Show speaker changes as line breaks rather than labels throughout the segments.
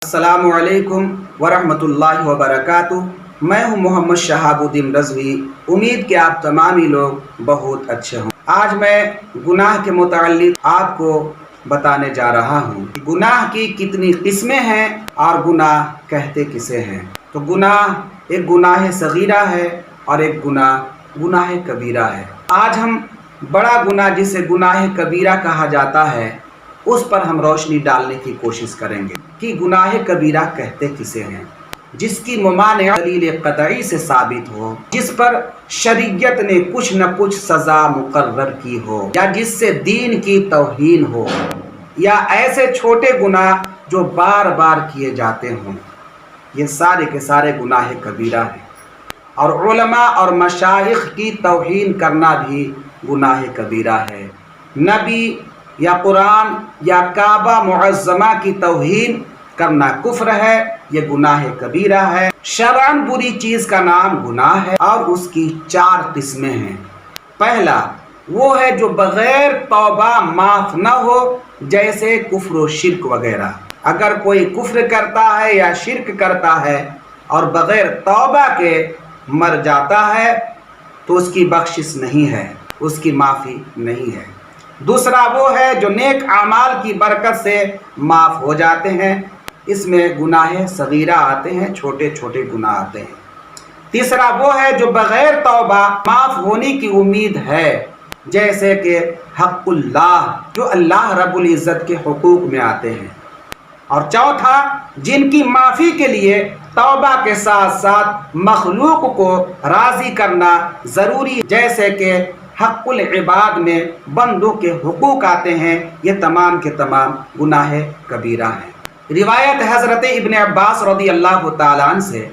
السلام علیکم ورحمۃ اللہ وبرکاتہ۔ میں ہوں محمد شہاب الدین رضوی۔ امید کہ آپ تمام ہی لوگ بہت اچھے ہوں۔ آج میں گناہ کے متعلق آپ کو بتانے جا رہا ہوں کہ گناہ کی کتنی قسمیں ہیں اور گناہ کہتے کسے ہیں۔ تو ایک گناہ صغیرہ ہے اور ایک گناہ کبیرہ ہے۔ آج ہم بڑا گناہ جسے گناہ کبیرہ کہا جاتا ہے اس پر ہم روشنی ڈالنے کی کوشش کریں گے کہ گناہ کبیرہ کہتے کسے ہیں، جس کی ممانعت دلیل قطعی سے ثابت ہو، جس پر شریعت نے کچھ نہ کچھ سزا مقرر کی ہو، یا جس سے دین کی توہین ہو، یا ایسے چھوٹے گناہ جو بار بار کیے جاتے ہوں۔ یہ سارے کے سارے گناہ کبیرہ ہیں، اور علماء اور مشائخ کی توہین کرنا بھی گناہ کبیرہ ہے۔ نبی یا قرآن یا کعبہ معظمہ کی توہین کرنا کفر ہے، یہ گناہ کبیرہ ہے۔ شرعاً بری چیز کا نام گناہ ہے اور اس کی 4 قسمیں ہیں۔ پہلا وہ ہے جو بغیر توبہ معاف نہ ہو، جیسے کفر و شرک وغیرہ۔ اگر کوئی کفر کرتا ہے یا شرک کرتا ہے اور بغیر توبہ کے مر جاتا ہے تو اس کی بخشش نہیں ہے، اس کی معافی نہیں ہے۔ دوسرا وہ ہے جو نیک اعمال کی برکت سے معاف ہو جاتے ہیں، اس میں گناہ صغیرہ آتے ہیں، چھوٹے چھوٹے گناہ آتے ہیں۔ تیسرا وہ ہے جو بغیر توبہ معاف ہونے کی امید ہے، جیسے کہ حق اللہ، جو اللہ رب العزت کے حقوق میں آتے ہیں۔ اور چوتھا جن کی معافی کے لیے توبہ کے ساتھ ساتھ مخلوق کو راضی کرنا ضروری، جیسے کہ حق العباد میں بندوں کے حقوق آتے ہیں۔ یہ تمام کے تمام گناہ کبیرہ ہیں۔ روایت حضرت ابن عباس رضی اللہ تعالیٰ عنہ سے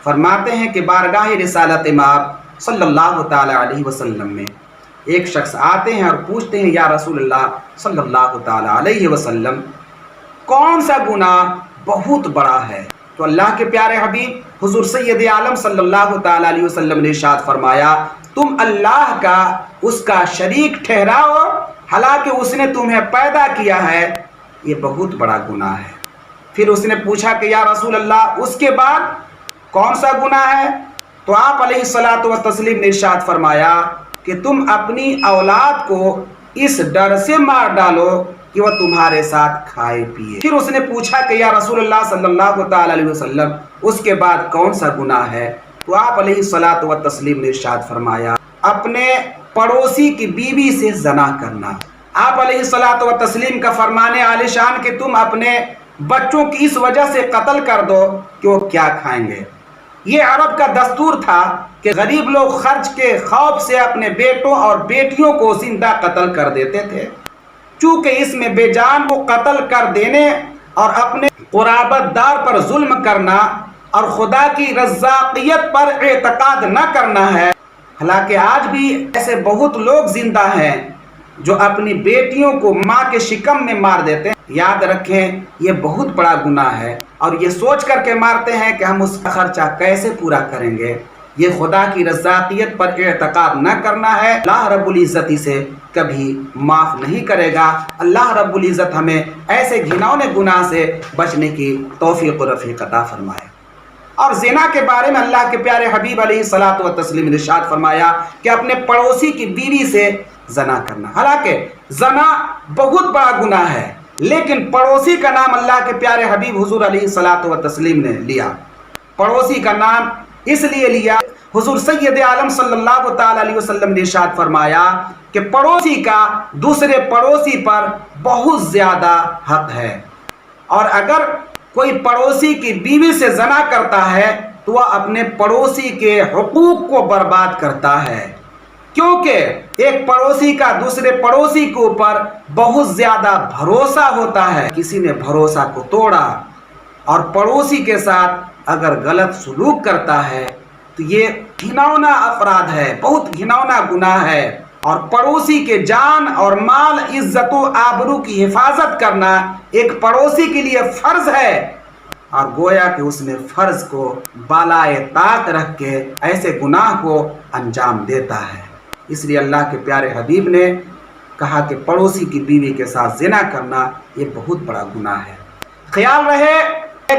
فرماتے ہیں کہ بارگاہ رسالت مآب صلی اللہ تعالیٰ علیہ وسلم میں ایک شخص آتے ہیں اور پوچھتے ہیں، یا رسول اللہ صلی اللہ تعالیٰ علیہ وسلم، کون سا گناہ بہت بڑا ہے؟ تو اللہ کے پیارے حبیب حضور سید عالم صلی اللہ تعالیٰ علیہ وسلم نے ارشاد فرمایا، تم اللہ کا اس کا شریک ٹھہراؤ حالانکہ اس نے تمہیں پیدا کیا ہے، یہ بہت بڑا گناہ ہے۔ پھر اس نے پوچھا کہ یا رسول اللہ اس کے بعد کون سا گناہ ہے؟ تو آپ علیہ الصلاۃ والتسلیم نے ارشاد فرمایا کہ تم اپنی اولاد کو اس ڈر سے مار ڈالو کہ وہ تمہارے ساتھ کھائے پیے۔ پھر اس نے پوچھا کہ یا رسول اللہ صلی اللہ تعالیٰ علیہ وسلم اس کے بعد کون سا گناہ ہے؟ تو آپ علیہ الصلاۃ والتسلیم نے ارشاد فرمایا اپنے پڑوسی کی بیوی سے زنا کرنا۔ آپ علیہ الصلاۃ والتسلیم کا فرمان عالی شان کہ تم اپنے بچوں کی اس وجہ سے قتل کر دو کہ وہ کیا کھائیں گے۔ یہ عرب کا دستور تھا کہ غریب لوگ خرچ کے خوف سے اپنے بیٹوں اور بیٹیوں کو زندہ قتل کر دیتے تھے۔ چونکہ اس میں بے جان کو قتل کر دینے اور اپنے قرابت دار پر ظلم کرنا اور خدا کی رزاقیت پر اعتقاد نہ کرنا ہے۔ حالانکہ آج بھی ایسے بہت لوگ زندہ ہیں جو اپنی بیٹیوں کو ماں کے شکم میں مار دیتے ہیں۔ یاد رکھیں یہ بہت بڑا گناہ ہے، اور یہ سوچ کر کے مارتے ہیں کہ ہم اس کا خرچہ کیسے پورا کریں گے۔ یہ خدا کی رزاقیت پر اعتقاد نہ کرنا ہے۔ اللہ رب العزت اسے کبھی معاف نہیں کرے گا۔ اللہ رب العزت ہمیں ایسے گھناؤنے گناہ سے بچنے کی توفیق و رفیق عطا فرمائے۔ اور زنا کے بارے میں اللہ کے پیارے حبیب علیہ الصلاۃ والتسلیم نے ارشاد فرمایا کہ اپنے پڑوسی کی بیوی سے زنا کرنا۔ حالانکہ زنا بہت بڑا گناہ ہے، لیکن پڑوسی کا نام اللہ کے پیارے حبیب حضور علیہ الصلاۃ والتسلیم نے لیا۔ پڑوسی کا نام اس لیے لیا، حضور سید عالم صلی اللہ تعالیٰ علیہ وسلم نے ارشاد فرمایا کہ پڑوسی کا دوسرے پڑوسی پر بہت زیادہ حق ہے، اور اگر کوئی پڑوسی کی بیوی سے زنا کرتا ہے تو وہ اپنے پڑوسی کے حقوق کو برباد کرتا ہے، کیونکہ ایک پڑوسی کا دوسرے پڑوسی کے اوپر بہت زیادہ بھروسہ ہوتا ہے۔ کسی نے بھروسہ کو توڑا اور پڑوسی کے ساتھ اگر غلط سلوک کرتا ہے تو یہ گھناؤنا اپرادھ ہے، بہت گھناؤنا گناہ ہے۔ اور پڑوسی کے جان اور مال، عزت و آبرو کی حفاظت کرنا ایک پڑوسی کے لیے فرض ہے، اور گویا کہ اس نے فرض کو بالائے طاق رکھ کے ایسے گناہ کو انجام دیتا ہے۔ اس لیے اللہ کے پیارے حبیب نے کہا کہ پڑوسی کی بیوی کے ساتھ زنا کرنا یہ بہت بڑا گناہ ہے۔ خیال رہے